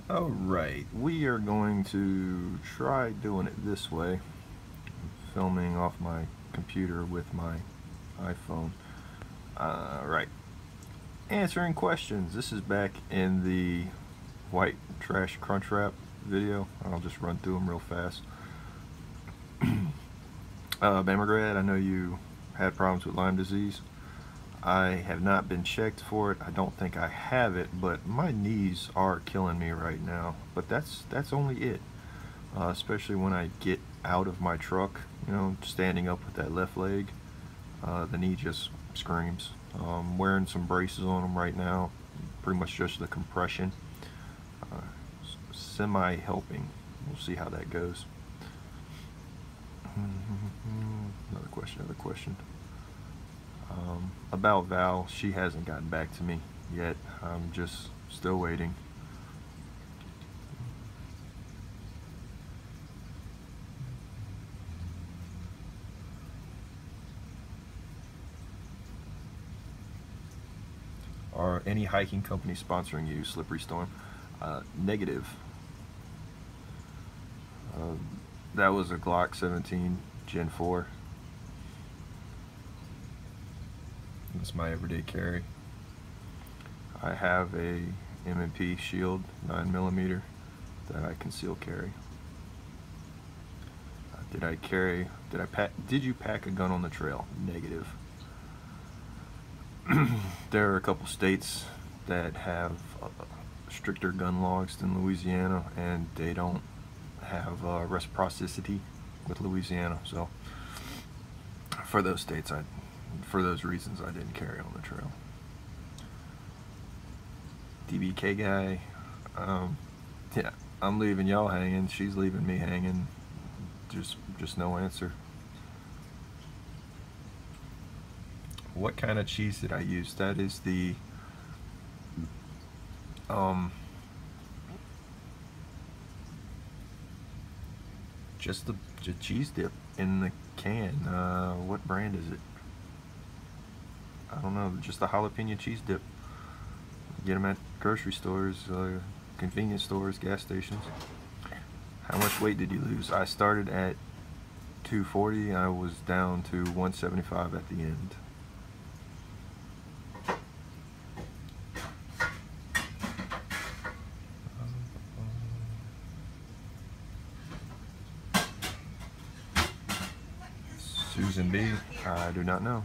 Alright, we are going to try doing it this way, filming off my computer with my iPhone. Right, answering questions. This is back in the white trash crunch wrap video. I'll just run through them real fast. Bamagrad, I know you had problems with Lyme disease. I have not been checked for it. I don't think I have it, but my knees are killing me right now. But that's only it. Especially when I get out of my truck, you know, standing up with that left leg, the knee just screams. I'm wearing some braces on them right now, pretty much just the compression. Semi-helping. We'll see how that goes. Another question. About Val, she hasn't gotten back to me yet. I'm just still waiting. Are any hiking companies sponsoring you, Slippery Storm? Negative. That was a Glock 17 Gen 4. That's my everyday carry. I have a M&P Shield 9mm that I conceal carry. Did you pack a gun on the trail? Negative. There are a couple states that have stricter gun laws than Louisiana, and they don't have reciprocity with Louisiana. So for those states, for those reasons, I didn't carry on the trail. DBK guy, yeah, I'm leaving y'all hanging. She's leaving me hanging. Just no answer. What kind of cheese did I use? That is the just the cheese dip in the can. What brand is it? I don't know. Just the jalapeno cheese dip. Get them at grocery stores, convenience stores, gas stations. How much weight did you lose? I started at 240. I was down to 175 at the end. Susan B, I do not know.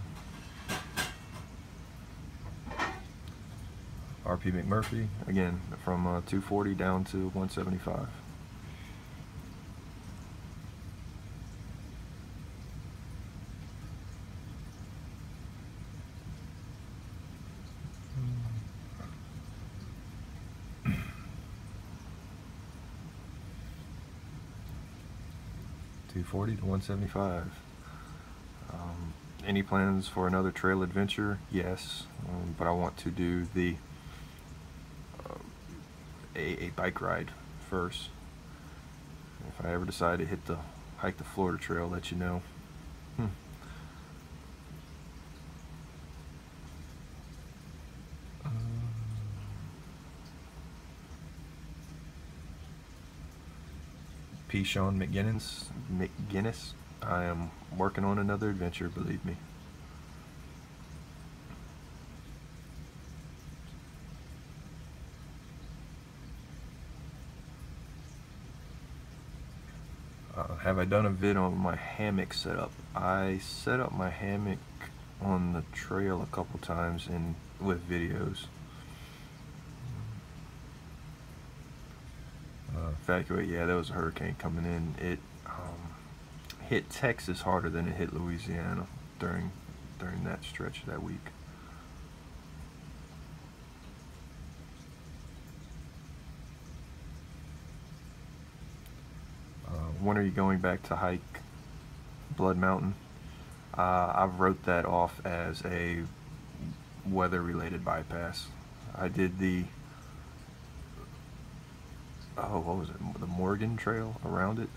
RP McMurphy, again, from 240 down to 175. $240 to $175. Any plans for another trail adventure? Yes, but I want to do the a bike ride first. If I ever decide to hike the Florida Trail, I'll let you know. P. Sean McGinnis, I am working on another adventure, believe me. Have I done a vid on my hammock setup? I set up my hammock on the trail a couple times with videos. Evacuate, yeah, there was a hurricane coming in. It hit Texas harder than it hit Louisiana during that stretch that week. When are you going back to hike Blood Mountain? I've wrote that off as a weather-related bypass. I did the what was it? The Morgan Trail around it.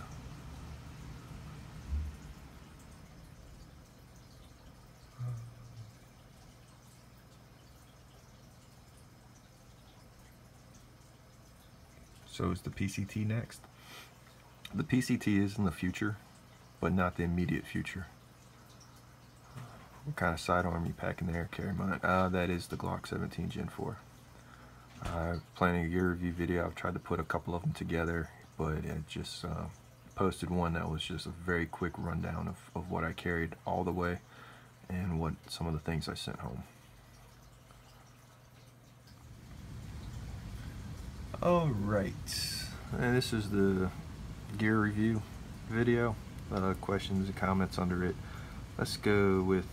So is the PCT next? The PCT is in the future, but not the immediate future. What kind of sidearm you packing there, carry mine? That is the Glock 17 Gen 4. Planning a gear review video. I've tried to put a couple of them together, but it just posted one that was just a very quick rundown of what I carried all the way and what some of the things I sent home. Alright, and this is the gear review video. Questions and comments under it. Let's go with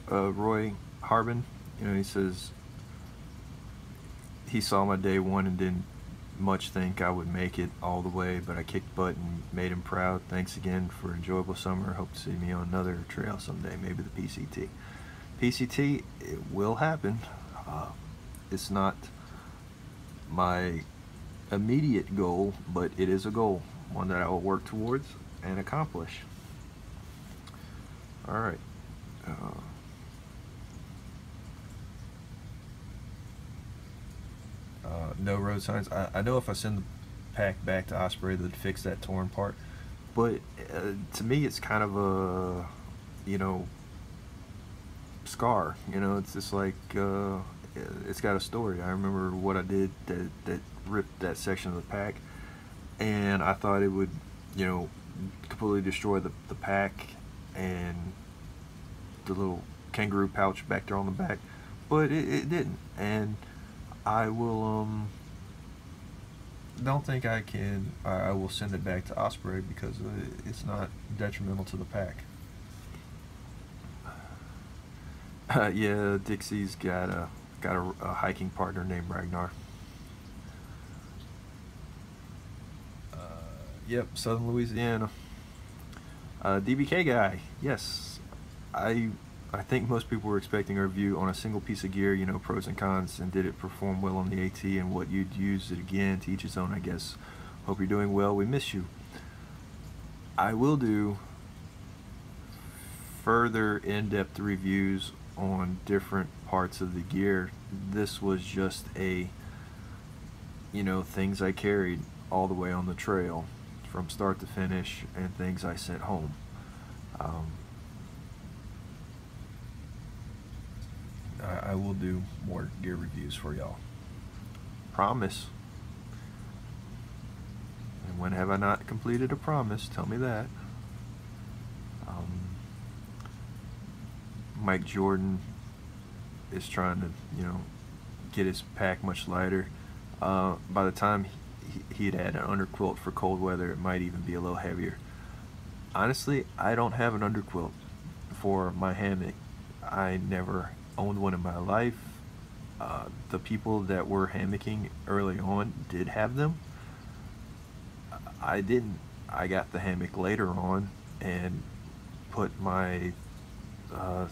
Roy Harbin. You know, he says he saw my day one and didn't much think I would make it all the way, but I kicked butt and made him proud. Thanks again for an enjoyable summer. Hope to see me on another trail someday, maybe the PCT. PCT, it will happen. It's not my immediate goal, but it is a goal, one that I will work towards and accomplish. Alright. No road signs. I know if I send the pack back to Osprey, they'd fix that torn part, but to me it's kind of a, you know, scar. You know, it's just like it's got a story. I remember what I did that ripped that section of the pack, and I thought it would, you know, completely destroy the pack and the little kangaroo pouch back there on the back, but it didn't. And I will don't think I will send it back to Osprey because it's not detrimental to the pack. Yeah, Dixie's got a hiking partner named Ragnar. Yep, Southern Louisiana. DBK guy, yes. I think most people were expecting a review on a single piece of gear, you know, pros and cons, and did it perform well on the AT, and what you'd use it again, to each his own, I guess. Hope you're doing well. We miss you. I will do further in-depth reviews on different parts of the gear. This was just a, you know, things I carried all the way on the trail from start to finish, and things I sent home. I will do more gear reviews for y'all. Promise. And when have I not completed a promise? Tell me that. Mike Jordan is trying to, you know, get his pack much lighter. By the time he'd add an underquilt for cold weather, it might even be a little heavier. Honestly, I don't have an underquilt for my hammock. I never owned one in my life. The people that were hammocking early on did have them. I didn't. I got the hammock later on and put my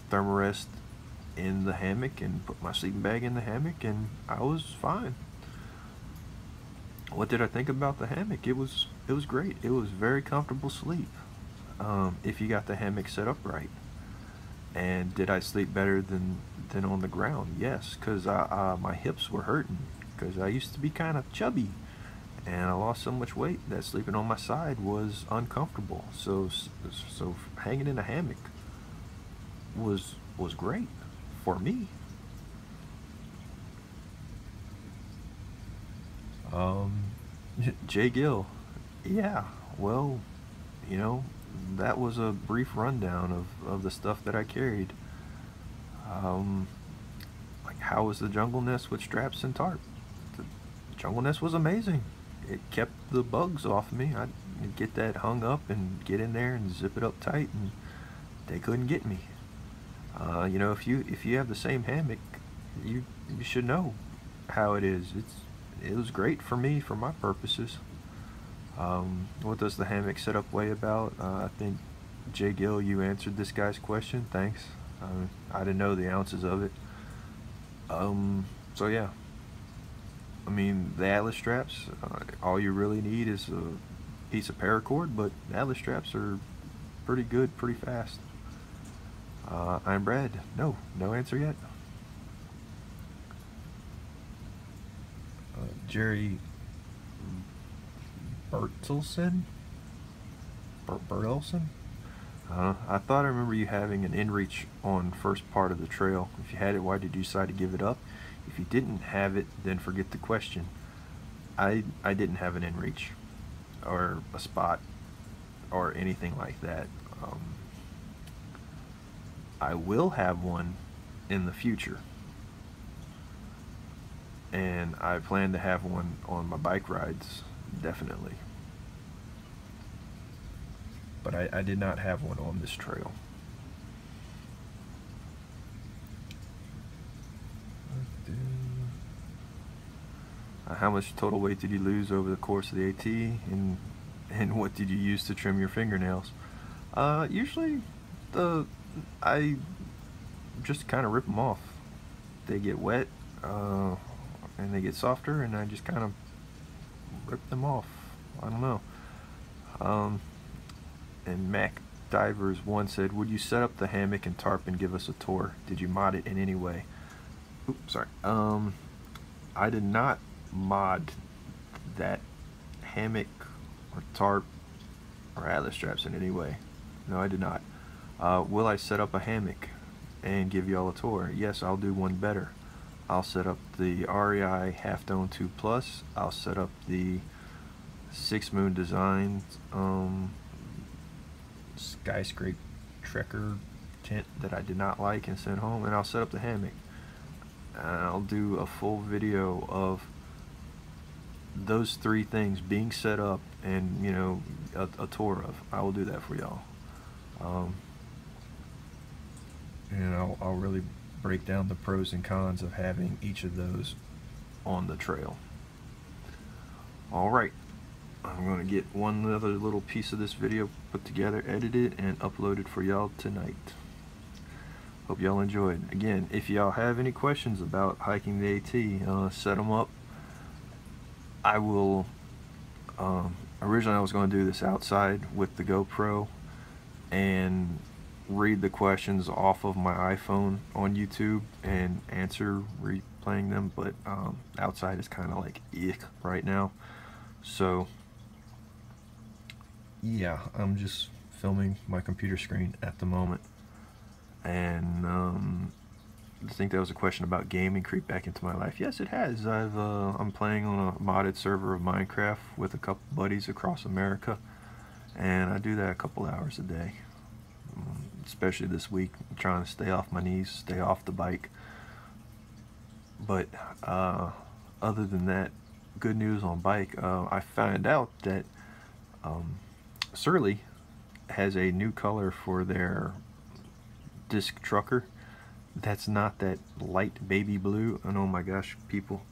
thermarest in the hammock and put my sleeping bag in the hammock, and I was fine. What did I think about the hammock? It was great. It was very comfortable sleep if you got the hammock set up right. And did I sleep better than on the ground? Yes, because my hips were hurting, because I used to be kind of chubby, and I lost so much weight that sleeping on my side was uncomfortable. So hanging in a hammock was great for me. Jay Gill, yeah, well, you know, that was a brief rundown of the stuff that I carried. Like, how was the jungle nest with straps and tarp? The jungle nest was amazing. It kept the bugs off me. I'd get that hung up and get in there and zip it up tight, and they couldn't get me. You know, if you have the same hammock, you should know how it is. It was great for me, for my purposes. What does the hammock setup weigh about? I think, Jay Gill, you answered this guy's question. Thanks. I didn't know the ounces of it. So yeah. I mean, the Atlas straps, all you really need is a piece of paracord, but the Atlas straps are pretty good, pretty fast. I'm Brad. No answer yet. Jerry Bertelson? Bertelson? I thought I remember you having an inReach on first part of the trail. If you had it, why did you decide to give it up? If you didn't have it, then forget the question. I didn't have an inReach or a spot or anything like that. I will have one in the future, and I plan to have one on my bike rides, definitely. But I did not have one on this trail. How much total weight did you lose over the course of the AT, and what did you use to trim your fingernails? Usually I just kind of rip them off. They get wet and they get softer, and I just kind of rip them off. I don't know. And Mac Divers 1 said, would you set up the hammock and tarp and give us a tour? Did you mod it in any way? Oops, sorry. I did not mod that hammock or tarp or atlas straps in any way. No, I did not. Will I set up a hammock and give y'all a tour? Yes, I'll do one better. I'll set up the REI Half Dome 2 Plus. I'll set up the 6 Moon Design Skyscraper Trekker tent that I did not like and sent home, and I'll set up the hammock. And I'll do a full video of those 3 things being set up and, you know, a tour of. I will do that for y'all. And I'll really break down the pros and cons of having each of those on the trail. Alright, I'm going to get one other little piece of this video put together, edited, and uploaded for y'all tonight. Hope y'all enjoyed. Again, if y'all have any questions about hiking the AT, set them up. I will, originally I was going to do this outside with the GoPro and read the questions off of my iPhone on YouTube and answer replaying them, but outside is kind of like ick right now. So yeah, I'm just filming my computer screen at the moment. And I think there was a question about gaming creep back into my life. Yes, it has. I'm playing on a modded server of Minecraft with a couple buddies across America, and I do that a couple hours a day. Especially this week, I'm trying to stay off my knees, stay off the bike. But other than that, good news on bike. I found out that Surly has a new color for their disc trucker that's not that light baby blue. And oh my gosh, people,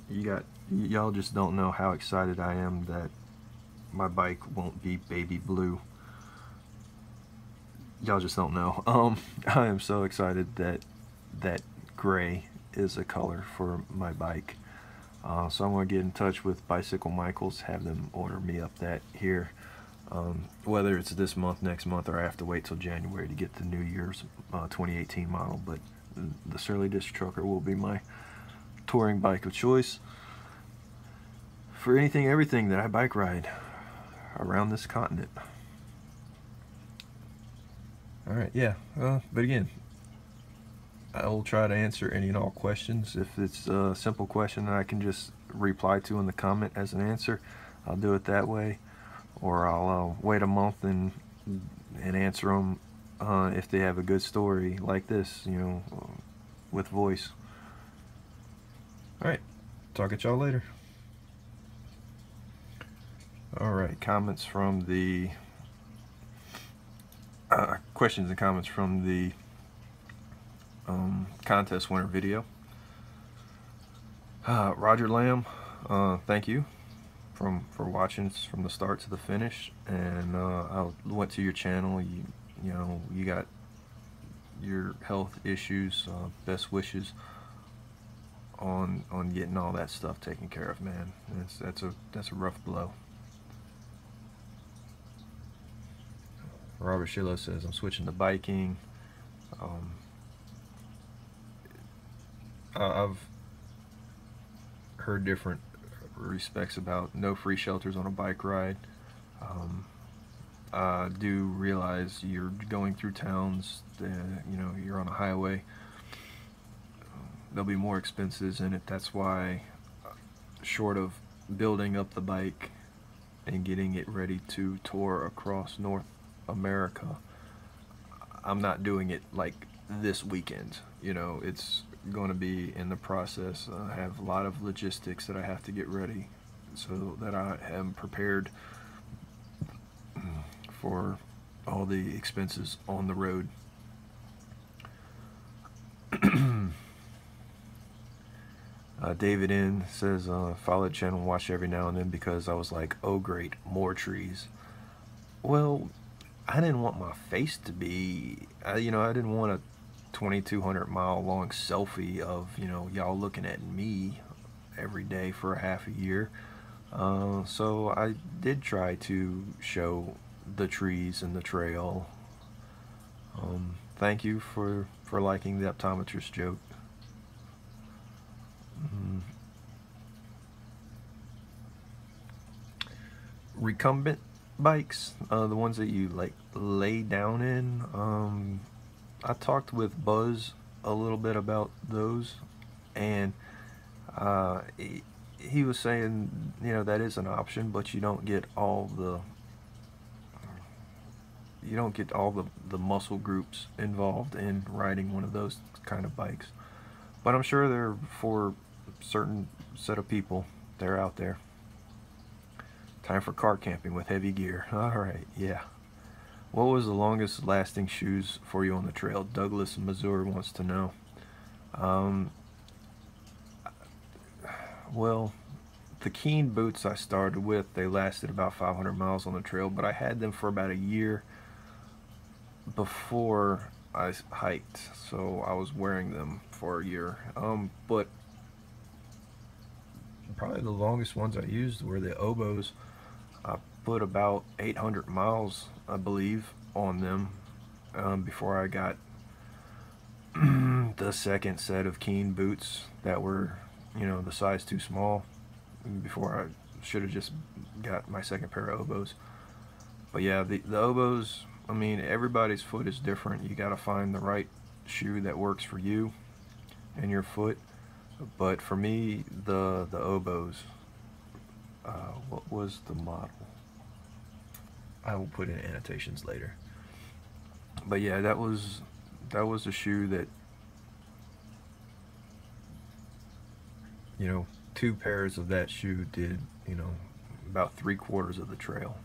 y'all just don't know how excited I am that my bike won't be baby blue. Y'all just don't know. I am so excited that that gray is a color for my bike. So I'm going to get in touch with Bicycle Michaels, have them order me up that here. Whether it's this month, next month, or I have to wait till January to get the New Year's 2018 model. But the Surly Disc Trucker will be my touring bike of choice for anything, everything that I bike ride around this continent. Alright, yeah, but again, I will try to answer any and all questions. If it's a simple question that I can just reply to in the comment as an answer, I'll do it that way. Or I'll wait a month and answer them if they have a good story like this, you know, with voice. Alright, talk at y'all later. Alright, comments from the questions and comments from the contest winner video. Roger Lamb, thank you for watching from the start to the finish. And I went to your channel. You know, you got your health issues. Best wishes on getting all that stuff taken care of, man. That's a rough blow. Robert Shillo says, I'm switching to biking. I've heard different respects about no free shelters on a bike ride. Do realize you're going through towns, you're on a highway. There'll be more expenses in it. That's why, short of building up the bike and getting it ready to tour across North America, I'm not doing it like this weekend. It's going to be in the process. I have a lot of logistics that I have to get ready so that I am prepared for all the expenses on the road. David N says, follow the channel and watch every now and then because I was like, oh great, more trees. Well, I didn't want my face to be, I didn't want a 2,200 mile long selfie of, y'all looking at me every day for a half a year. So I did try to show the trees and the trail. Thank you for liking the optometrist joke. Recumbent bikes, the ones that you like lay down in. I talked with Buzz a little bit about those, and he was saying, that is an option, but you don't get all the muscle groups involved in riding one of those kind of bikes. But I'm sure they're for a certain set of people. They're out there. Time for car camping with heavy gear. Alright, yeah. What was the longest lasting shoes for you on the trail? Douglas in Missouri wants to know. Well, the Keen boots I started with, they lasted about 500 miles on the trail, but I had them for about a year before I hiked, so I was wearing them for a year. But probably the longest ones I used were the Obos. I put about 800 miles, I believe, on them before I got the second set of Keen boots that were, the size too small. Before I should have just got my second pair of Obos. But yeah, the Obos, I mean, everybody's foot is different. You got to find the right shoe that works for you and your foot. But for me, the Obos, what was the model? I will put in annotations later. But yeah, that was a shoe that, 2 pairs of that shoe did, about 3/4 of the trail.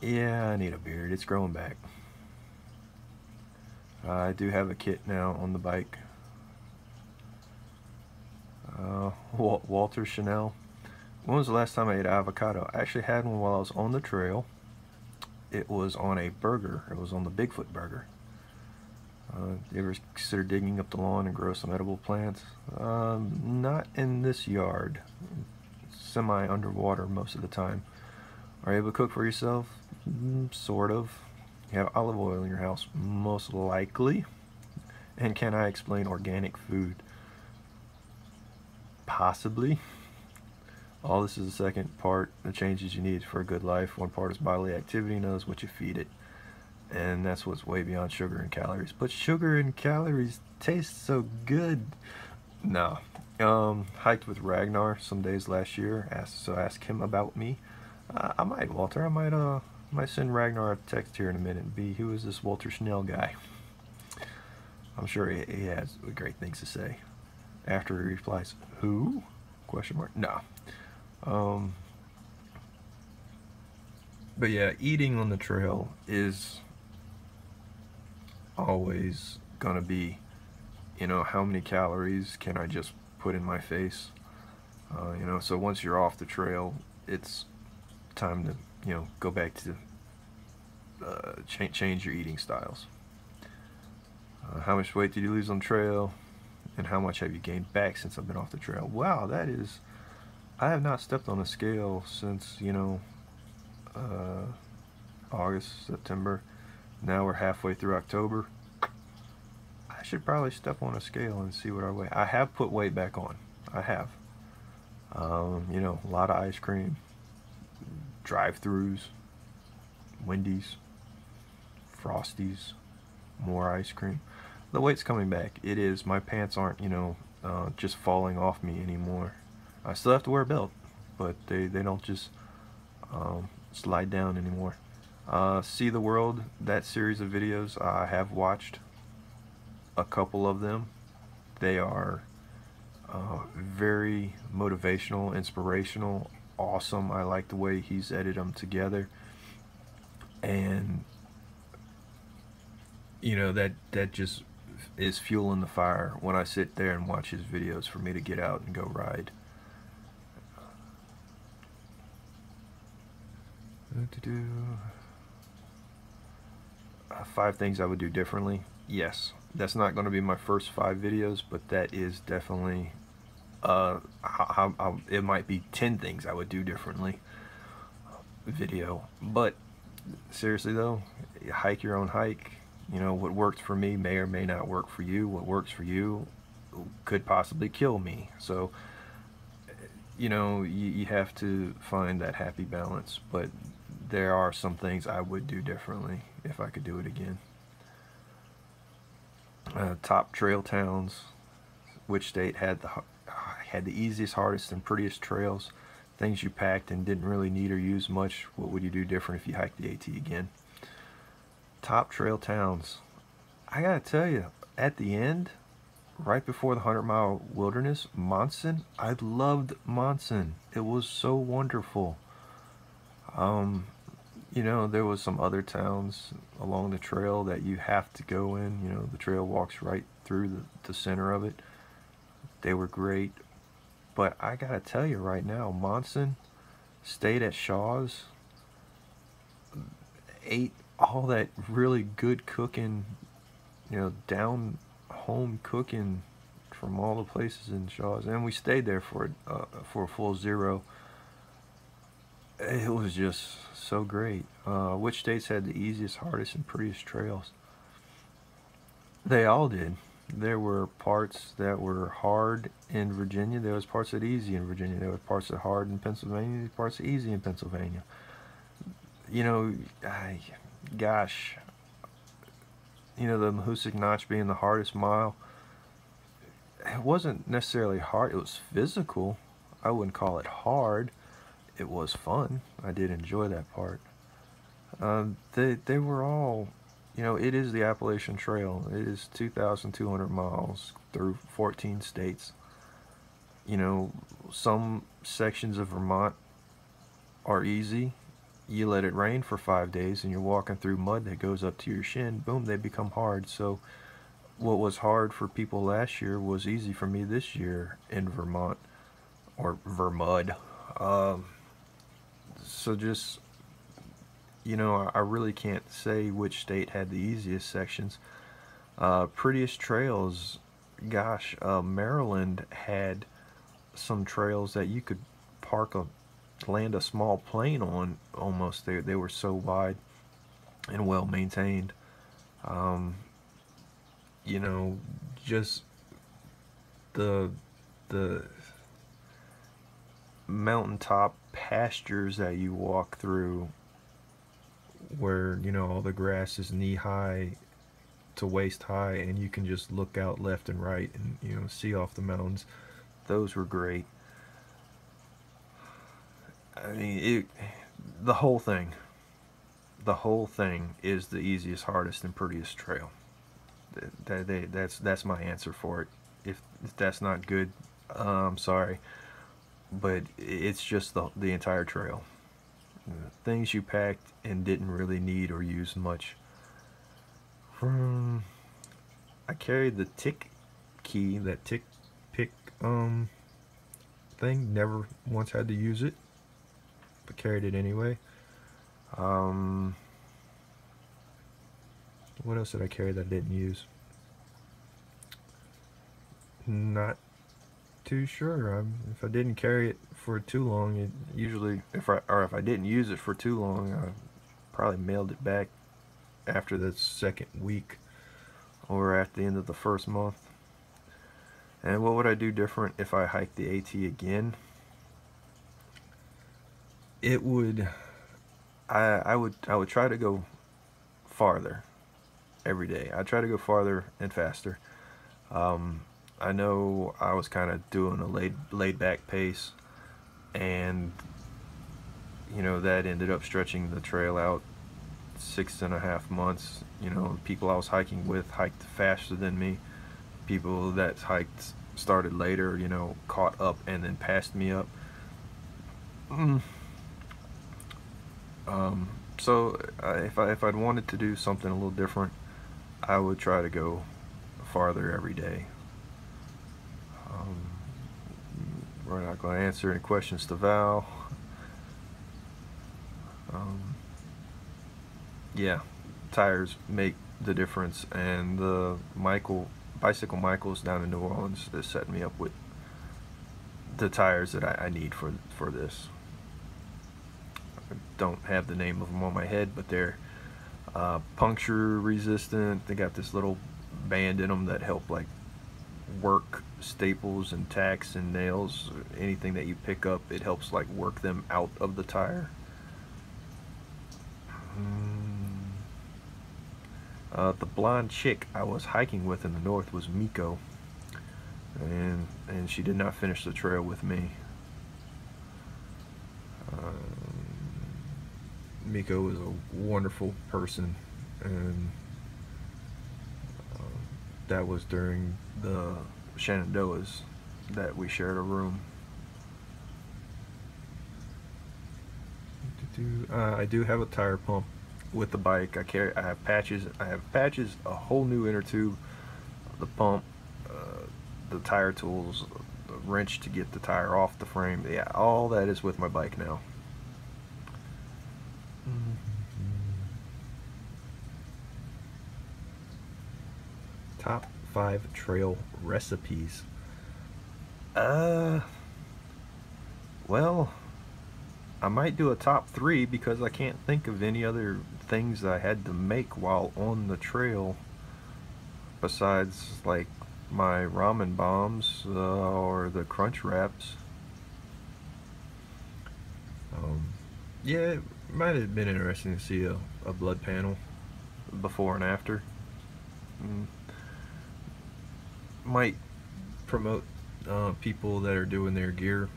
Yeah, I need a beard. It's growing back. I do have a kit now on the bike. Walter Chanel. When was the last time I ate avocado? I actually had one while I was on the trail. It was on a burger. It was on the Bigfoot burger. You ever consider digging up the lawn and grow some edible plants? Not in this yard. Semi underwater most of the time. Are you able to cook for yourself? Sort of. You have olive oil in your house? Most likely. And can I explain organic food? Possibly. All this is the second part, the changes you need for a good life. One part is bodily activity, knows what you feed it. And that's what's way beyond sugar and calories. But sugar and calories taste so good. No. Hiked with Ragnar some days last year. Ask him about me. I might, Walter. I might send Ragnar a text here in a minute and be, who is this Walter Schnell guy? I'm sure he has great things to say. After he replies, who? Question mark. No. But yeah, eating on the trail is always gonna be, how many calories can I just put in my face? So once you're off the trail, it's time to, go back to change your eating styles. How much weight did you lose on the trail? And how much have you gained back since I've been off the trail? Wow, I have not stepped on a scale since, August, September. Now we're halfway through October. I should probably step on a scale and see what I weigh. I have put weight back on. I have. You know, a lot of ice cream, drive-throughs, Wendy's, Frosties, more ice cream. The weight's coming back. It is. My pants aren't, you know, just falling off me anymore. I still have to wear a belt, but they don't just slide down anymore. See the World, that series of videos, I have watched a couple of them. They are very motivational, inspirational, awesome. I like the way he's edited them together, and you know, that just is fuel in the fire when I sit there and watch his videos for me to get out and go ride. 5 things I would do differently. Yes, that's not going to be my first 5 videos, but that is definitely it might be 10 things I would do differently video. But seriously though, hike your own hike. You know, what works for me may or may not work for you. What works for you could possibly kill me. So, you know, you have to find that happy balance. But there are some things I would do differently if I could do it again. Top trail towns. Which state had the easiest, hardest, and prettiest trails? Things you packed and didn't really need or use much. What would you do different if you hiked the AT again? Top trail towns. I gotta tell you, at the end, right before the 100-mile wilderness, Monson, I loved Monson. It was so wonderful. You know, there was some other towns along the trail that you have to go in. You know, the trail walks right through the center of it. They were great. But I gotta tell you right now, Monson, stayed at Shaw's, ate all that really good cooking, you know, down home cooking from all the places in Shaw's, and we stayed there for a full 0. It was just so great. Which states had the easiest, hardest, and prettiest trails? They all did. There were parts that were hard in Virginia. There was parts that easy in Virginia. There were parts that hard in Pennsylvania. Parts that easy in Pennsylvania. You know, gosh, you know, the Mahoosic Notch being the hardest mile, it wasn't necessarily hard. It was physical. I wouldn't call it hard. It was fun. I did enjoy that part. They were all, you know, it is the Appalachian Trail. It is 2,200 miles through 14 states. You know, some sections of Vermont are easy. You let it rain for 5 days and you're walking through mud that goes up to your shin, boom, they become hard. So what was hard for people last year was easy for me this year in Vermont, or Vermud. So just, you know, I really can't say which state had the easiest sections. Prettiest trails, gosh, Maryland had some trails that you could land a small plane on almost. They were so wide and well maintained. You know, just the mountaintop pastures that you walk through, where, you know, all the grass is knee high to waist high and you can just look out left and right and, you know, see off the mountains. Those were great. I mean, the whole thing is the easiest, hardest, and prettiest trail. That's my answer for it. If that's not good, I'm sorry, but it's just the entire trail. Things you packed and didn't really need or use much. I carried the tick key, that tick pick thing. Never once had to use it, but carried it anyway. What else did I carry that I didn't use? Not too sure. If I didn't carry it for too long, it usually, if I didn't use it for too long, I probably mailed it back after the second week or at the end of the first month. And what would I do different if I hiked the AT again? it would, I would try to go farther every day. I try to go farther and faster. I know I was kind of doing a laid back pace, and that ended up stretching the trail out 6.5 months. People I was hiking with hiked faster than me. People that hiked started later, caught up and then passed me up. Mm. So if I'd wanted to do something a little different, I would try to go farther every day. We're not going to answer any questions to Val. Yeah, tires make the difference, and the Bicycle Michaels down in New Orleans is setting me up with the tires that I need for this. I don't have the name of them on my head, but they're puncture resistant. They got this little band in them that help like work staples and tacks and nails. Anything that you pick up, it helps like work them out of the tire. The blonde chick I was hiking with in the north was Miko, and she did not finish the trail with me. Miko was a wonderful person, and that was during the Shenandoahs that we shared a room. I do have a tire pump with the bike. I have patches. A whole new inner tube, the pump, the tire tools, the wrench to get the tire off the frame. Yeah, all that is with my bike now. Top 5 trail recipes. Well, I might do a top 3 because I can't think of any other things I had to make while on the trail besides like my ramen bombs or the crunch wraps. Yeah, it might have been interesting to see a blood panel before and after. Might promote people that are doing their gear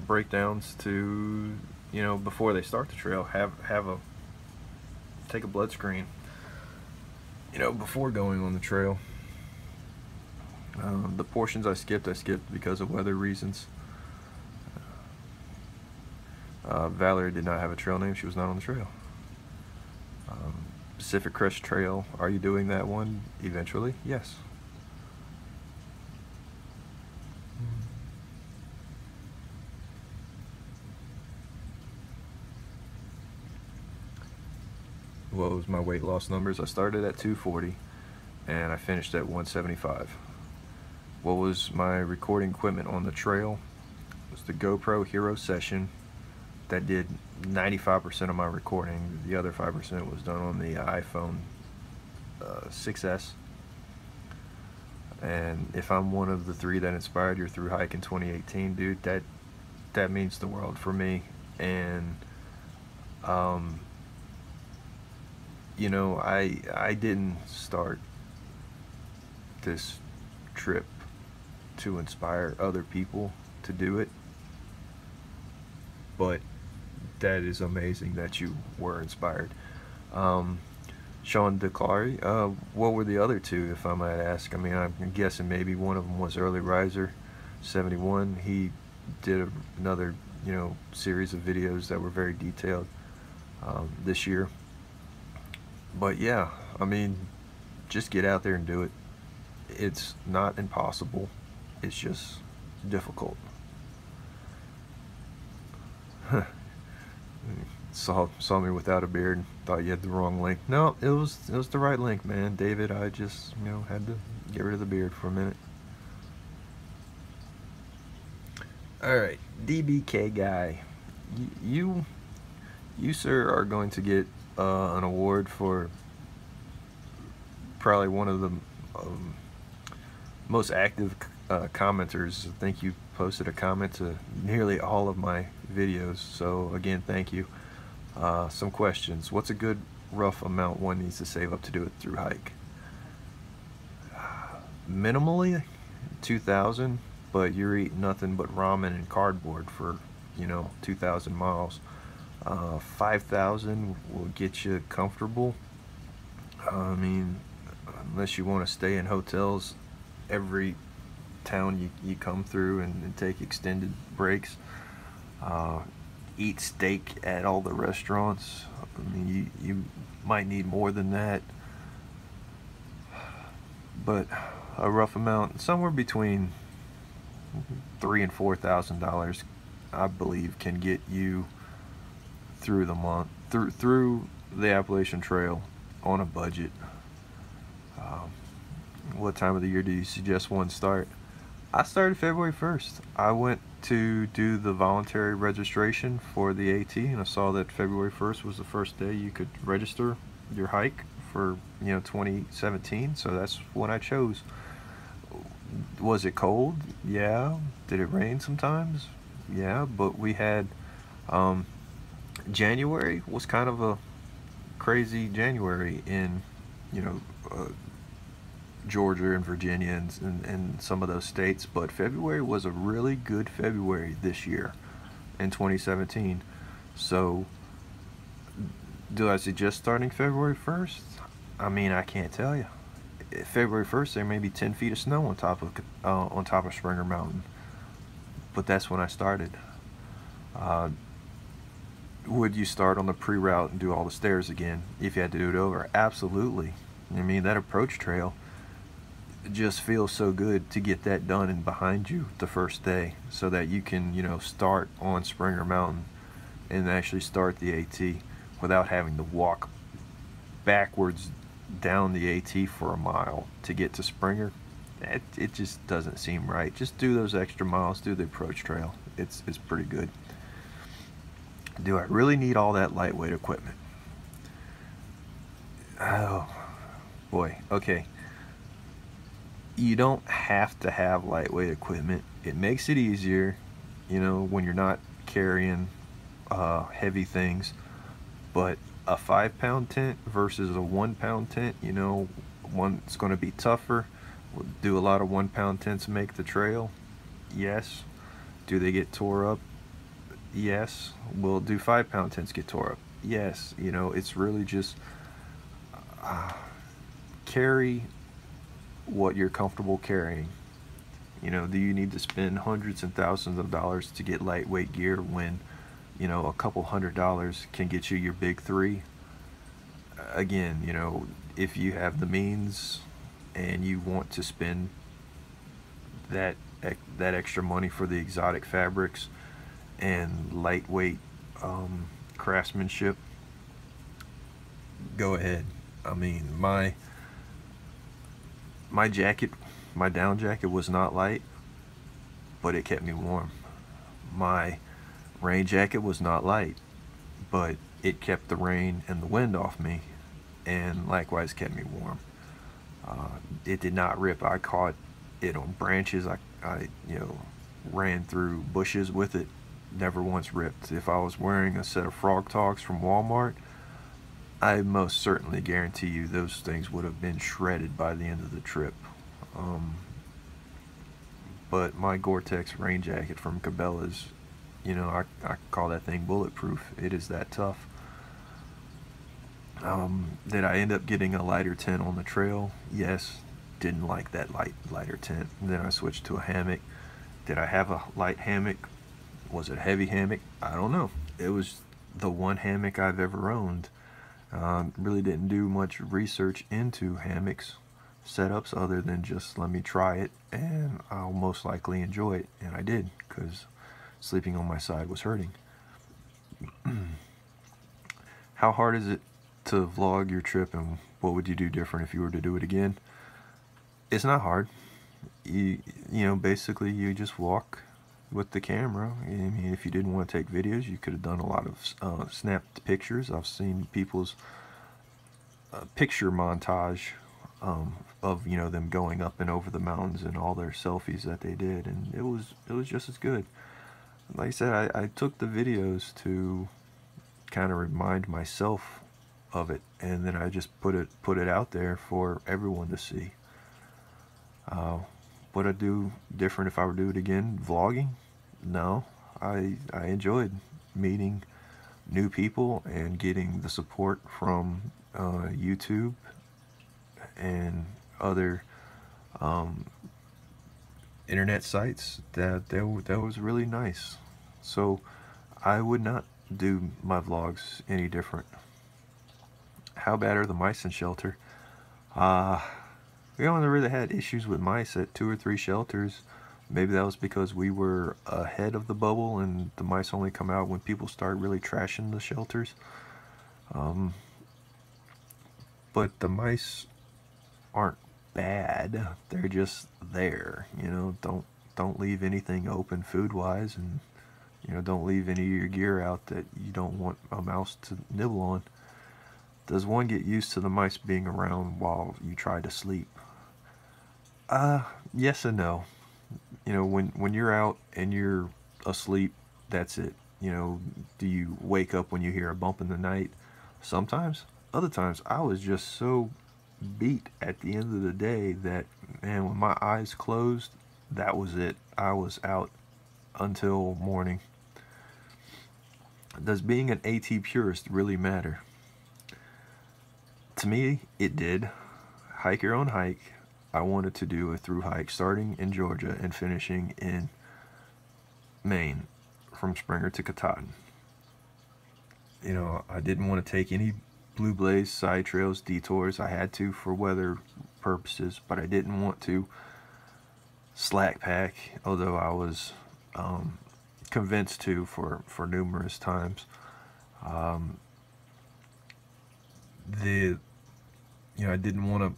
breakdowns to, before they start the trail, take a blood screen, before going on the trail. The portions I skipped because of weather reasons. Valerie did not have a trail name. She was not on the trail. Pacific Crest Trail, are you doing that one eventually? Yes. What was my weight loss numbers? I started at 240 and I finished at 175. What was my recording equipment on the trail? It was the GoPro Hero Session. That did 95% of my recording. The other 5% was done on the iPhone 6S. And if I'm one of the 3 that inspired your through hike in 2018, dude, that means the world for me. And I didn't start this trip to inspire other people to do it, but that is amazing that you were inspired. Sean DeClary, what were the other 2, if I might ask? I mean, I'm guessing maybe one of them was Early Riser 71. He did another, series of videos that were very detailed this year. But yeah, I mean, just get out there and do it. It's not impossible. It's just difficult. Saw me without a beard and thought you had the wrong link. No, it was the right link, man. David, I just had to get rid of the beard for a minute. Alright, DBK guy, you sir are going to get an award for probably one of the most active commenters. I think you posted a comment to nearly all of my videos, so again, thank you. Some questions. What's a good rough amount one needs to save up to do a through hike? Minimally 2,000, but you're eating nothing but ramen and cardboard for 2,000 miles. 5,000 will get you comfortable. I mean, unless you want to stay in hotels every town you come through and take extended breaks, eat steak at all the restaurants. I mean, you might need more than that, but a rough amount, somewhere between $3,000 and $4,000, I believe, can get you through the month, through the Appalachian Trail on a budget. What time of the year do you suggest one start? I started February 1st. I went to do the voluntary registration for the AT, and I saw that February 1st was the first day you could register your hike for 2017, so that's when I chose. Was it cold? Yeah. Did it rain sometimes? Yeah, but we had January was kind of a crazy January in Georgia and Virginia and some of those states, but February was a really good February this year in 2017. So do I suggest starting February 1st? I mean, I can't tell you. February 1st there may be 10 feet of snow on top of Springer Mountain, but that's when I started. Would you start on the pre-route and do all the stairs again if you had to do it over? Absolutely. I mean, that approach trail just feels so good to get that done and behind you the first day, so that you can start on Springer Mountain and actually start the AT without having to walk backwards down the AT for a mile to get to Springer. It just doesn't seem right. Just do those extra miles, do the approach trail. It's pretty good. Do I really need all that lightweight equipment? Oh boy. Okay, you don't have to have lightweight equipment. It makes it easier when you're not carrying heavy things, but a 5-pound tent versus a 1-pound tent, one's going to be tougher. We'll do a lot of 1-pound tents make the trail. Yes. Do they get tore up? Yes. Will do 5-pound tents get tore up? Yes. It's really just carry what you're comfortable carrying. Do you need to spend hundreds and thousands of dollars to get lightweight gear when a couple $100 can get you your big three? Again, if you have the means and you want to spend that extra money for the exotic fabrics and lightweight craftsmanship, go ahead. I mean, my jacket, my down jacket was not light, but it kept me warm. My rain jacket was not light, but it kept the rain and the wind off me, and likewise kept me warm. It did not rip. I caught it on branches. I ran through bushes with it. Never once ripped. If I was wearing a set of Frog Talks from Walmart, I most certainly guarantee you those things would have been shredded by the end of the trip. But my Gore-Tex rain jacket from Cabela's, I call that thing bulletproof. It is that tough. Did I end up getting a lighter tent on the trail? Yes. Didn't like that lighter tent. And then I switched to a hammock. Did I have a light hammock? Was it a heavy hammock? I don't know. It was the one hammock I've ever owned. Really didn't do much research into hammocks setups other than just let me try it and I'll most likely enjoy it, and I did, because sleeping on my side was hurting. How hard is it to vlog your trip, and what would you do different if you were to do it again? It's not hard. You basically you just walk with the camera. I mean, if you didn't want to take videos, you could have done a lot of snapped pictures. I've seen people's picture montage of, you know, them going up and over the mountains and all their selfies that they did, and it was just as good. Like I said, I took the videos to kind of remind myself of it, and then I just put it out there for everyone to see. Would I do different if I were to do it again? Vlogging? No. I enjoyed meeting new people and getting the support from YouTube and other internet sites. That was really nice. So I would not do my vlogs any different. How bad are the mice in shelter? We only really had issues with mice at 2 or 3 shelters. Maybe that was because we were ahead of the bubble and the mice only come out when people start really trashing the shelters. But the mice aren't bad. They're just there. You know, don't leave anything open food-wise, and you know, don't leave any of your gear out that you don't want a mouse to nibble on. Does one get used to the mice being around while you try to sleep? Yes and no. You know, when you're out and you're asleep, that's it. You know, do you wake up when you hear a bump in the night? Sometimes. Other times, I was just so beat at the end of the day that, man, when my eyes closed, that was it. I was out until morning. Does being an AT purist really matter? To me, it did. Hike your own hike. I wanted to do a through hike starting in Georgia and finishing in Maine, from Springer to Katahdin. You know, I didn't want to take any Blue Blaze side trails, detours. I had to for weather purposes, but I didn't want to slack pack, although I was convinced to for numerous times. You know, I didn't want to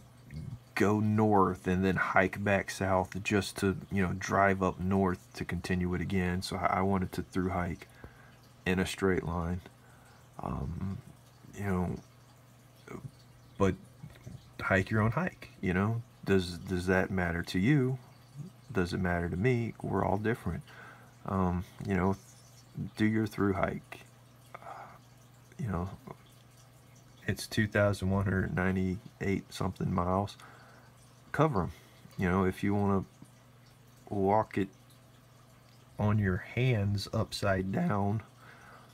go north and then hike back south just to, you know, drive up north to continue it again. So I wanted to through hike in a straight line. You know, but hike your own hike, you know. Does that matter to you? Does it matter to me? We're all different. You know, do your through hike. You know, it's 2,198 something miles. Cover them. You know, if you want to walk it on your hands upside down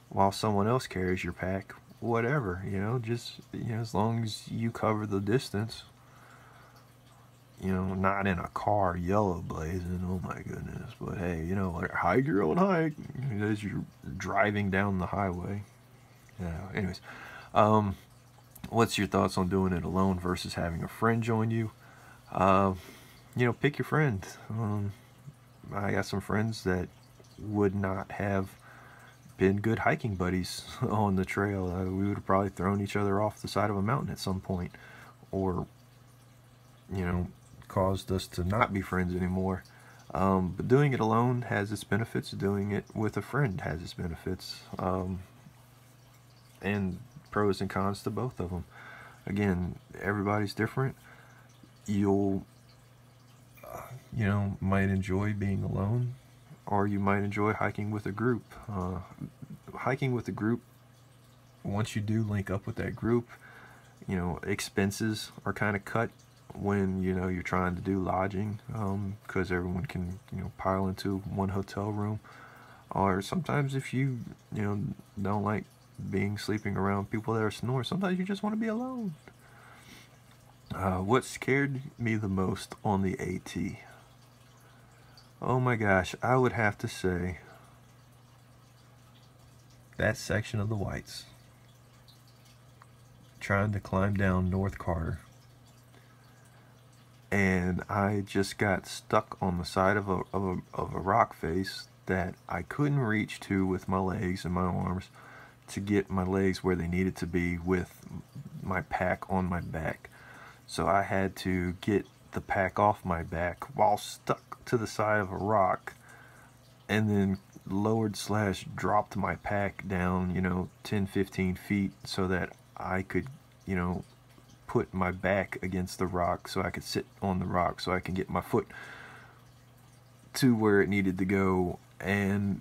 while someone else carries your pack, whatever, you know, just, you know, as long as you cover the distance, you know, not in a car yellow blazing, oh my goodness, but hey, you know, like, hike your own hike as you're driving down the highway. Yeah, anyways, what's your thoughts on doing it alone versus having a friend join you? You know, pick your friend. I got some friends that would not have been good hiking buddies on the trail. We would have probably thrown each other off the side of a mountain at some point, or, you know, caused us to not be friends anymore. But doing it alone has its benefits. Doing it with a friend has its benefits. And pros and cons to both of them. Again, everybody's different. You'll, you know, might enjoy being alone, or you might enjoy hiking with a group. Hiking with a group, once you do link up with that group, you know, expenses are kind of cut when, you know, you're trying to do lodging, because everyone can, you know, pile into one hotel room. Or sometimes if you know, don't like sleeping around people that are snoring, sometimes you just want to be alone. What scared me the most on the AT? Oh my gosh, I would have to say that section of the Whites. Trying to climb down North Carter. And I just got stuck on the side of a rock face that I couldn't reach to with my legs and my arms to get my legs where they needed to be with my pack on my back. So I had to get the pack off my back while stuck to the side of a rock, and then lowered / dropped my pack down, you know, 10-15 feet so that I could, you know, put my back against the rock so I could sit on the rock so I can get my foot to where it needed to go. And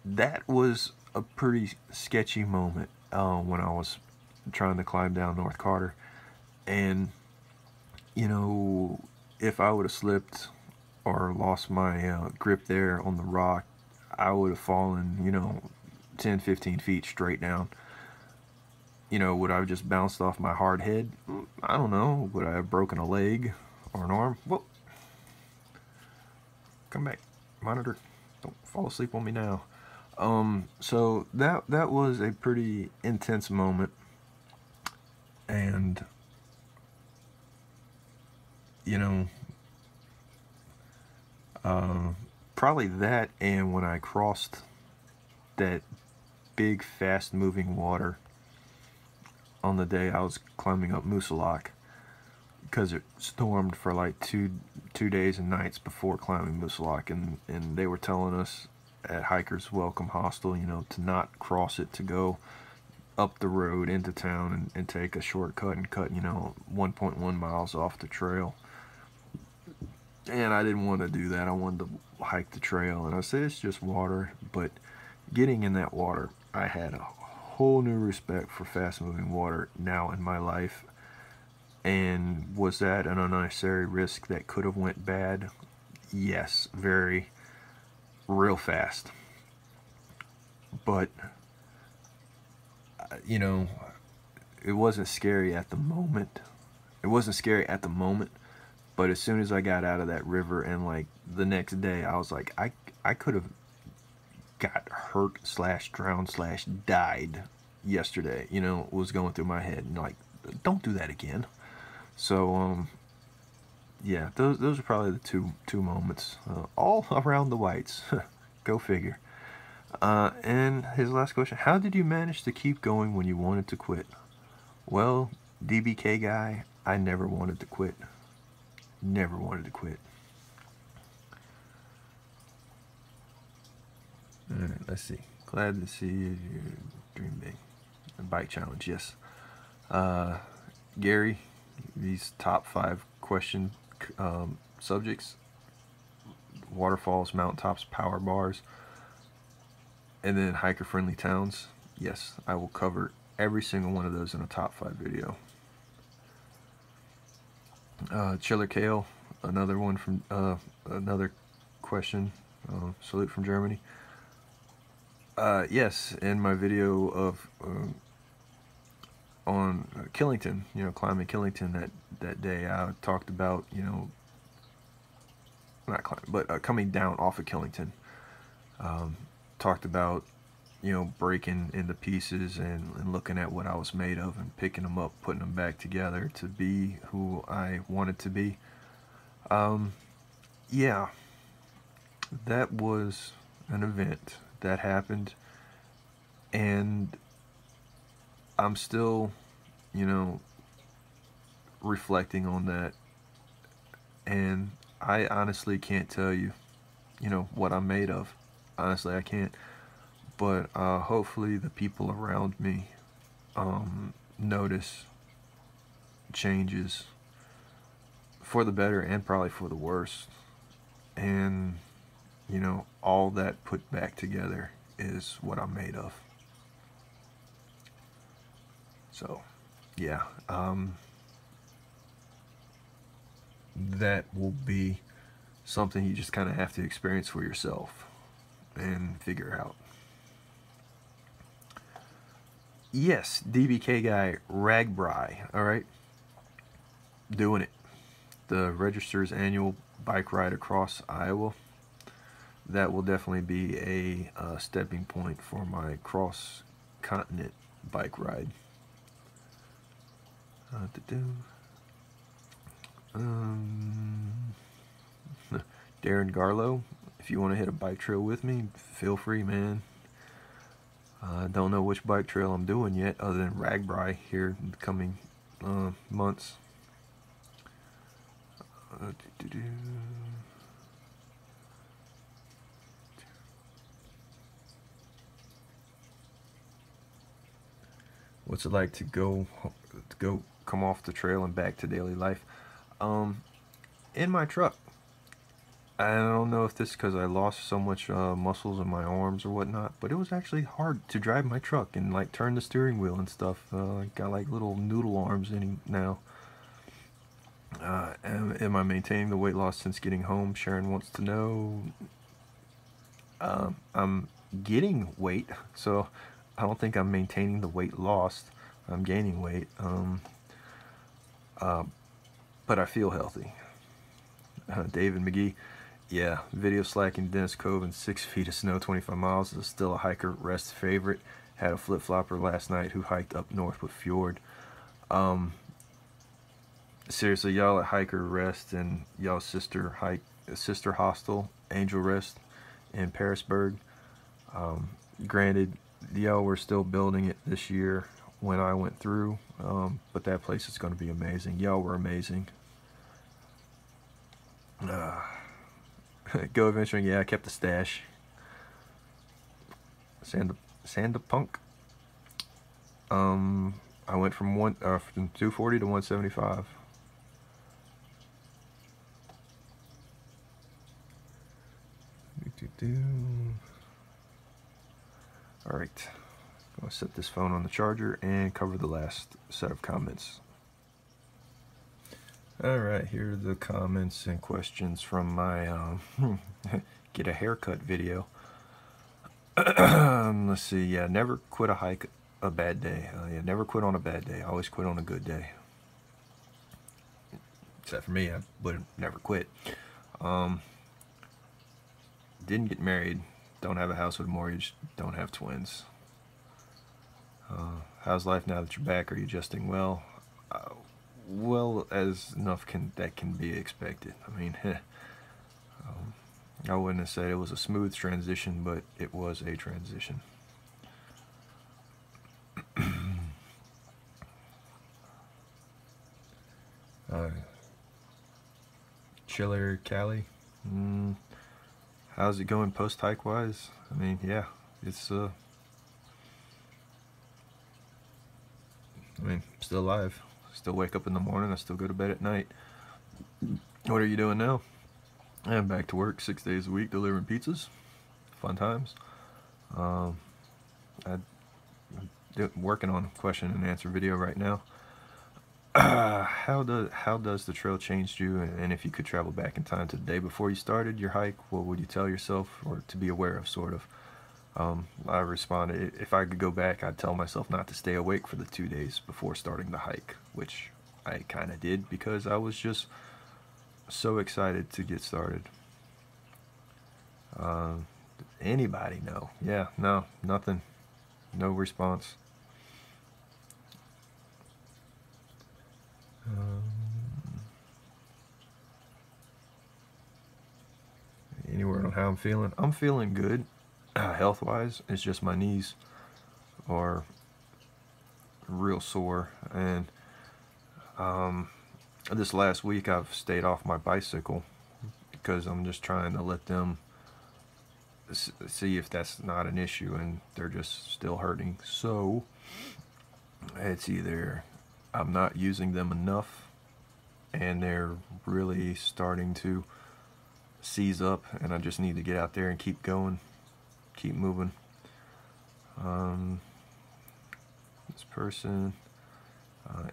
that was a pretty sketchy moment when I was trying to climb down North Carter. And, you know, if I would have slipped or lost my grip there on the rock, I would have fallen, you know, 10-15 feet straight down. You know, would I have just bounced off my hard head? I don't know. Would I have broken a leg or an arm? Whoa. Come back, monitor. Don't fall asleep on me now. So that was a pretty intense moment. And, you know, probably that, and when I crossed that big fast moving water on the day I was climbing up Moosalok, because it stormed for like two days and nights before climbing Moosalok, and they were telling us at Hikers Welcome Hostel, you know, to not cross it, to go up the road into town and take a shortcut and cut, you know, 1.1 miles off the trail. And I didn't want to do that. I wanted to hike the trail, and I said it's just water, but getting in that water, I had a whole new respect for fast moving water now in my life. And was that an unnecessary risk that could have went bad? Yes, very, real fast. But, you know, it wasn't scary at the moment. It wasn't scary at the moment, but as soon as I got out of that river, and like the next day, I was like, I could have got hurt / drowned / died yesterday. You know, was going through my head, and like, don't do that again. So, yeah, those are probably the two moments, all around the whites. Go figure. And his last question: how did you manage to keep going when you wanted to quit? Well, DBK guy, I never wanted to quit. Never wanted to quit. All right, let's see. Glad to see you dream big. A bike challenge, yes. Gary, these top 5 question subjects: waterfalls, mountaintops, power bars, and then hiker-friendly towns. Yes, I will cover every single one of those in a top 5 video. Chiller Kale, another one from another question. Salute from Germany. Yes, in my video of on Killington, you know, climbing Killington that day, I talked about, you know, not climbing, but coming down off of Killington. Talked about, you know, breaking into pieces and looking at what I was made of and picking them up, putting them back together to be who I wanted to be. Yeah, that was an event that happened, and I'm still, you know, reflecting on that, and I honestly can't tell you, you know, what I'm made of. Honestly, I can't. But hopefully the people around me notice changes for the better and probably for the worse. And, you know, all that put back together is what I'm made of. So, yeah. That will be something you just kind of have to experience for yourself and figure out. Yes, DBK guy, Ragbri, alright? Doing it. The Register's annual bike ride across Iowa. That will definitely be a stepping point for my cross-continent bike ride. Darren Garlow, if you want to hit a bike trail with me, feel free, man. I don't know which bike trail I'm doing yet, other than Ragbri here in the coming months. What's it like to go come off the trail and back to daily life. In my truck. I don't know if this is because I lost so much muscles in my arms or whatnot, but it was actually hard to drive my truck and like turn the steering wheel and stuff. I got like little noodle arms in now. Am I maintaining the weight loss since getting home? Sharon wants to know. I'm getting weight, so I don't think I'm maintaining the weight lost. I'm gaining weight, but I feel healthy. David McGee, yeah, video slacking Dennis Cove and 6 feet of snow, 25 miles is still a hiker rest favorite. Had a flip-flopper last night who hiked up north with Fjord. Seriously, y'all at Hiker Rest and y'all sister hostel, Angel Rest in Parisburg. Granted, y'all were still building it this year when I went through, but that place is going to be amazing. Y'all were amazing. Go adventuring, yeah, I kept the stash. Sanda Punk. I went from 240 to 175. All right, I'll set this phone on the charger and cover the last set of comments. All right, here are the comments and questions from my get a haircut video. Let's see. Yeah, never quit a hike a bad day. Yeah, never quit on a bad day. Always quit on a good day. Except for me, I would never quit. Didn't get married. Don't have a house with a mortgage. Don't have twins. How's life now that you're back? Are you adjusting well? Well, as enough that can be expected. I mean, I wouldn't have said it was a smooth transition, but it was a transition. Chiller Cali. How's it going post-hike wise? I mean, yeah, it's I mean, still alive. Still wake up in the morning. I still go to bed at night. What are you doing now? I'm back to work 6 days a week delivering pizzas. Fun times. I'm working on a question and answer video right now. How does the trail change you? And if you could travel back in time to the day before you started your hike, what would you tell yourself or to be aware of, sort of? I responded, if I could go back, I'd tell myself not to stay awake for the 2 days before starting the hike, which I kind of did because I was just so excited to get started. Anybody know? Yeah, no, nothing. No response. Any word on how I'm feeling? I'm feeling good. Health-wise, it's just my knees are real sore, and this last week I've stayed off my bicycle because I'm just trying to let them see if that's not an issue, and they're just still hurting. So it's either I'm not using them enough and they're really starting to seize up, and I just need to get out there and keep going, keep moving. This person,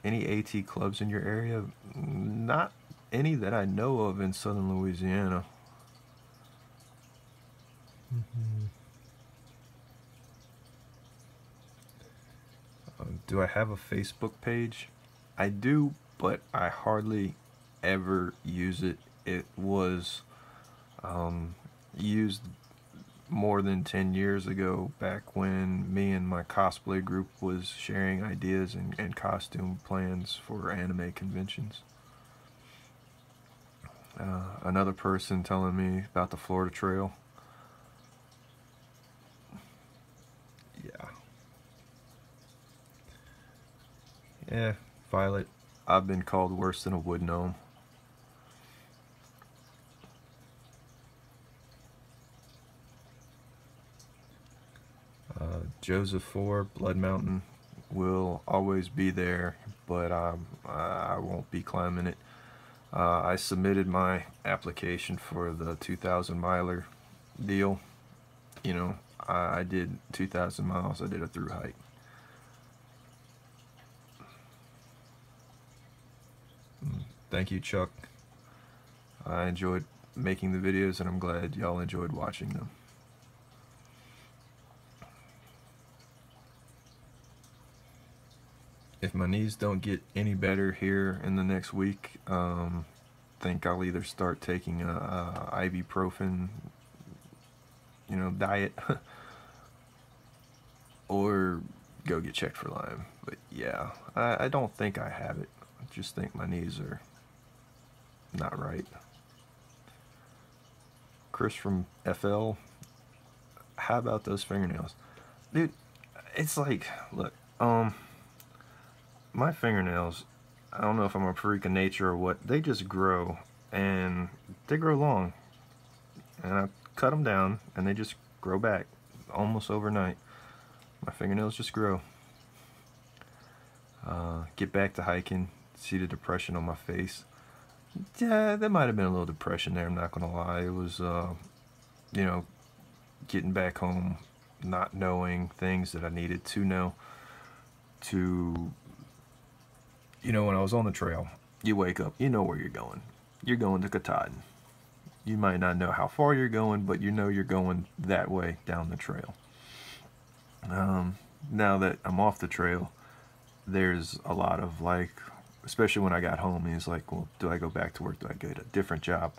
any AT clubs in your area? Not any that I know of in southern Louisiana. Do I have a Facebook page? I do, but I hardly ever use it. It was used more than 10 years ago, back when me and my cosplay group was sharing ideas and costume plans for anime conventions. Another person telling me about the Florida Trail. Yeah, Violet, I've been called worse than a wood gnome. Joseph 4, Blood Mountain will always be there. but I won't be climbing it. I submitted my application for the 2,000 miler deal. You know, I did 2,000 miles. I did a through hike. Thank you, Chuck. I enjoyed making the videos, and I'm glad y'all enjoyed watching them. If my knees don't get any better here in the next week, think I'll either start taking a ibuprofen, you know, diet, or go get checked for Lyme. But yeah, I don't think I have it. I just think my knees are not right. Chris from FL, how about those fingernails? Dude, it's like, look, my fingernails, I don't know if I'm a freak of nature or what, they just grow, and they grow long. And I cut them down, and they just grow back almost overnight. My fingernails just grow. Get back to hiking, see the depression on my face. Yeah, there might have been a little depression there, I'm not gonna lie. It was, you know, getting back home, not knowing things that I needed to know. You know, when I was on the trail, you wake up, you know where you're going. You're going to Katahdin. You might not know how far you're going, but you know you're going that way down the trail. Now that I'm off the trail, there's a lot of, like, especially when I got home, he's like, well, do I go back to work? Do I get a different job?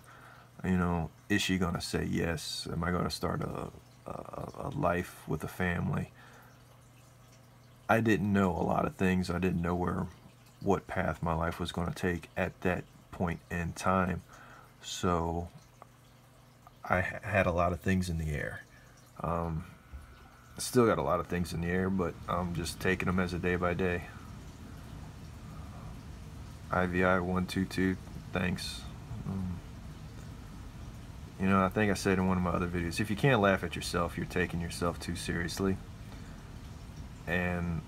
You know, is she going to say yes? Am I going to start a life with a family? I didn't know a lot of things. I didn't know what path my life was going to take at that point in time. So I had a lot of things in the air. Still got a lot of things in the air, but I'm just taking them as a day by day. IVI122, thanks. You know, I think I said in one of my other videos, if you can't laugh at yourself, you're taking yourself too seriously. And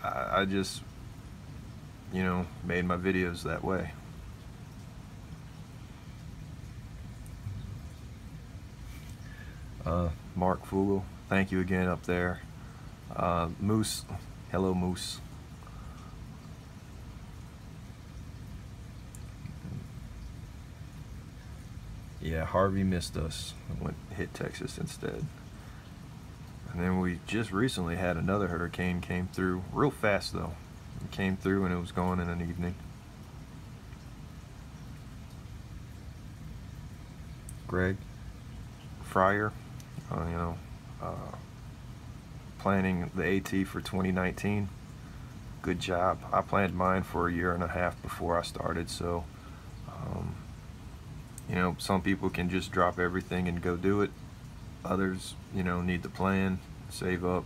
I just, you know, made my videos that way. Mark Fugel, thank you again up there. Moose, hello Moose. Yeah, Harvey missed us and hit Texas instead. And then we just recently had another hurricane came through, real fast though. It came through and it was gone in an evening. Greg Fryer, you know, planning the AT for 2019. Good job. I planned mine for a year and a half before I started, so you know, some people can just drop everything and go do it. Others, you know, need to plan, save up,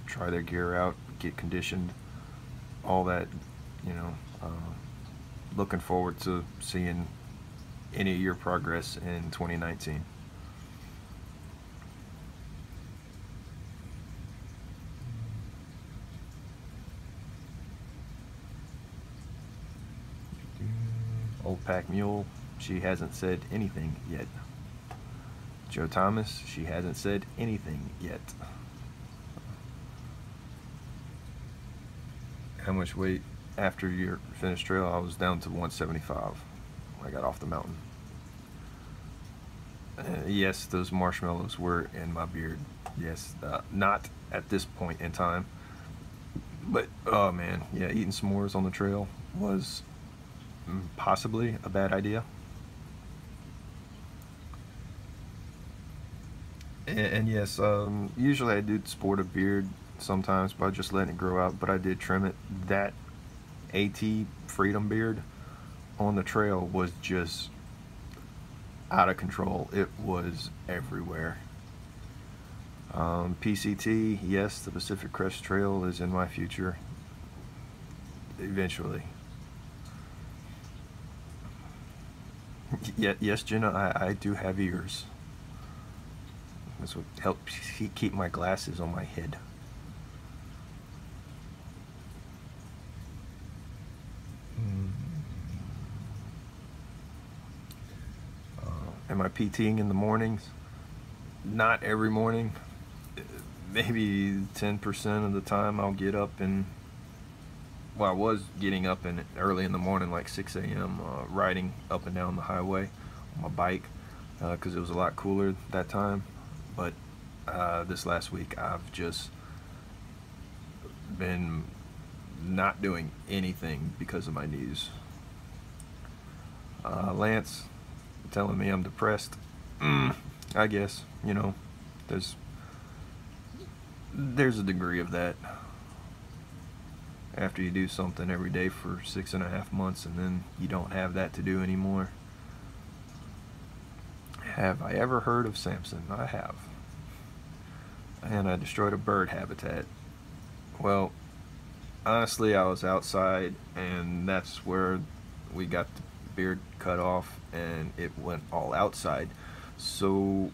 try their gear out, get conditioned, all that, you know. Looking forward to seeing any of your progress in 2019. Old Pack Mule, she hasn't said anything yet. Joe Thomas, she hasn't said anything yet. How much weight after your finished trail? I was down to 175 when I got off the mountain. Yes, those marshmallows were in my beard. Yes, not at this point in time. But, oh man, yeah, eating s'mores on the trail was possibly a bad idea. And yes, usually I do sport a beard sometimes by just letting it grow out, but I did trim it. That AT Freedom beard on the trail was just out of control. It was everywhere. PCT, yes, the Pacific Crest Trail is in my future eventually. Yes, Jenna, I do have ears. That's what helps keep my glasses on my head. Am I PTing in the mornings? Not every morning. Maybe 10% of the time I'll get up and, well, I was getting up in early in the morning, like 6 a.m., riding up and down the highway on my bike, because it was a lot cooler that time. But this last week I've just been not doing anything because of my knees. Lance telling me I'm depressed. I guess, you know, there's a degree of that. After you do something every day for 6.5 months and then you don't have that to do anymore. Have I ever heard of Samson? I have. And I destroyed a bird habitat. Well, honestly, I was outside, and that's where we got the beard cut off, and it went all outside. So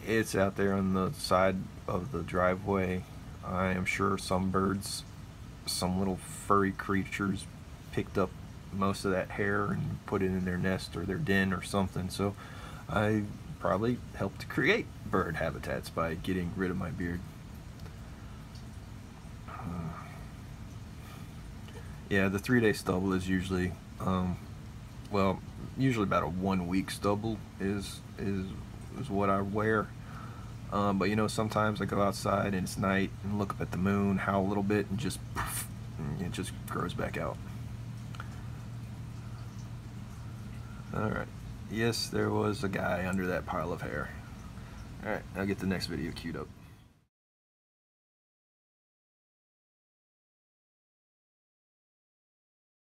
it's out there on the side of the driveway. I am sure some birds, some little furry creatures, picked up most of that hair and put it in their nest or their den or something. So I probably helped to create bird habitats by getting rid of my beard. Yeah, the 3-day stubble is usually, well, usually about a 1-week stubble is what I wear. But you know, sometimes I go outside and it's night and look up at the moon, howl a little bit, and just poof, and it just grows back out. Alright, yes, there was a guy under that pile of hair. Alright, I'll get the next video queued up.